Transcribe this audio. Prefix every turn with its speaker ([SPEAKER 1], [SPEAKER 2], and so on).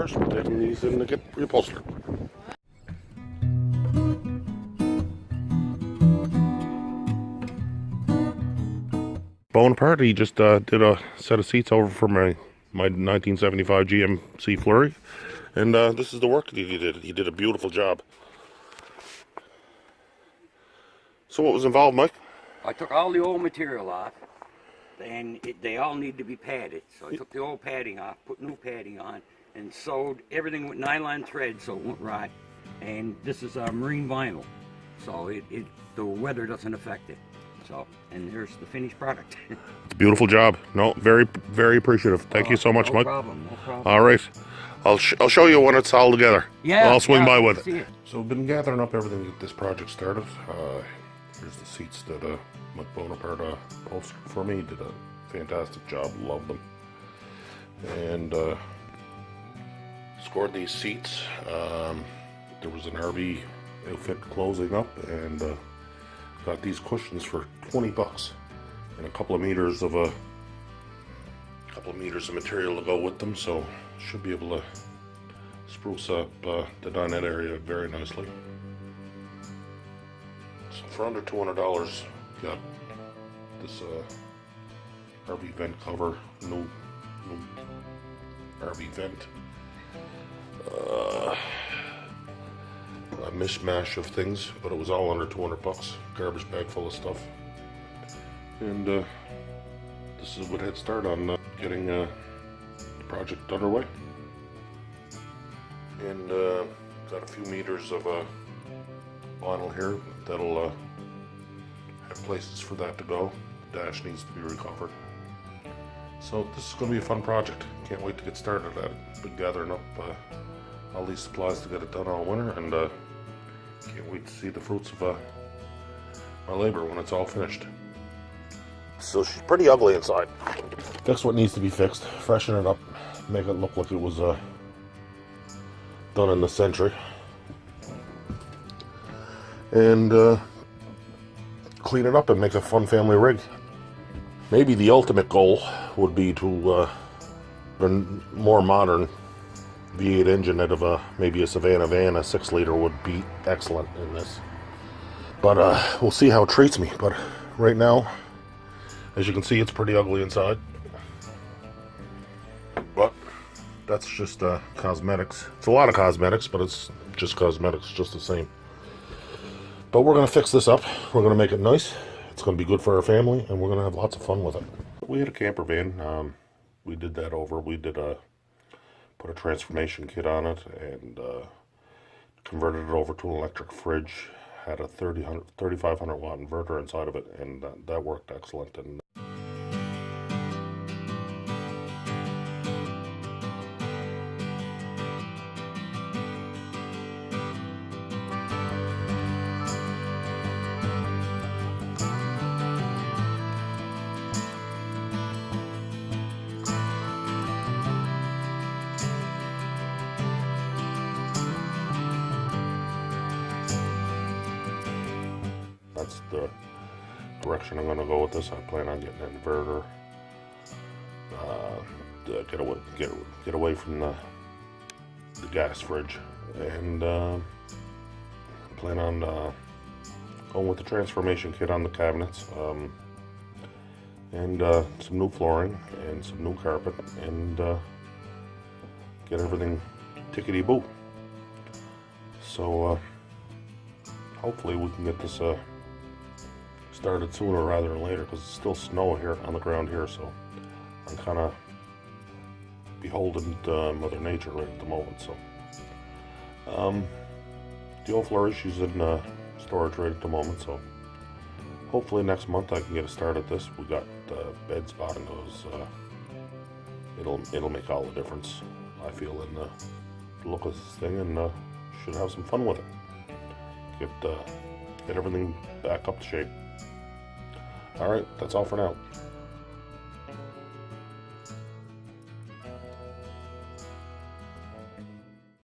[SPEAKER 1] first. We're taking these in to get reupholstered. Bonaparte, he just did a set of seats over for my 1975 GMC Fleury, and this is the work that he did. He did a beautiful job. So what was involved, Mike?
[SPEAKER 2] I took all the old material off, and they all need to be padded. So I took the old padding off, put new padding on, and sewed everything with nylon thread so it won't rot. And this is marine vinyl, so the weather doesn't affect it. So, and there's the finished product.
[SPEAKER 1] It's a beautiful job. No, very, very appreciative. Thank you so much, Mike.
[SPEAKER 2] No problem.
[SPEAKER 1] All right. I'll show you when it's all together.
[SPEAKER 2] Yeah.
[SPEAKER 1] I'll swing by with it.
[SPEAKER 2] it.
[SPEAKER 1] So we've been gathering up everything to get this project started. Here's the seats that Mike Bonaparte posted for me. Did a fantastic job. Love them. And scored these seats. There was an RV outfit closing up, and got these cushions for $20 and a couple of meters of material to go with them. So should be able to spruce up the dinette area very nicely. So for under $200, got this RV vent cover, new RV vent. A mishmash of things, but it was all under $200. Garbage bag full of stuff. And this is what head start on getting the project underway. And got a few meters of vinyl here that'll have places for that to go. The dash needs to be recovered. So this is going to be a fun project. Can't wait to get started at it. Been gathering up all these supplies to get it done all winter, and can't wait to see the fruits of my labor when it's all finished. So she's pretty ugly inside. Fix what needs to be fixed, freshen it up, make it look like it was done in the century, and clean it up and make a fun family rig. Maybe the ultimate goal would be to run more modern V8 engine out of maybe a Savannah van. A 6-liter would be excellent in this. But we'll see how it treats me. But right now, as you can see, it's pretty ugly inside. But that's just cosmetics. It's a lot of cosmetics, but it's just cosmetics, just the same. But we're going to fix this up. We're going to make it nice. It's going to be good for our family, and we're going to have lots of fun with it. We had a camper van. We did that over. We did put a transformation kit on it and converted it over to an electric fridge. Had a 3,500 watt inverter inside of it, and that worked excellent. And that's the direction I'm going to go with this. I plan on getting an inverter, get away from the gas fridge, and plan on going with the transformation kit on the cabinets, and some new flooring and some new carpet, and get everything tickety-boo. So hopefully we can get this started sooner rather than later, because it's still snow here on the ground here, so I'm kind of beholden to Mother Nature right at the moment. So the old fleury, she's in storage right at the moment, so hopefully next month I can get a start at this. We got bed spotting goes. It'll make all the difference, I feel, in the look of this thing, and should have some fun with it. Get everything back up to shape. All right, that's all for now.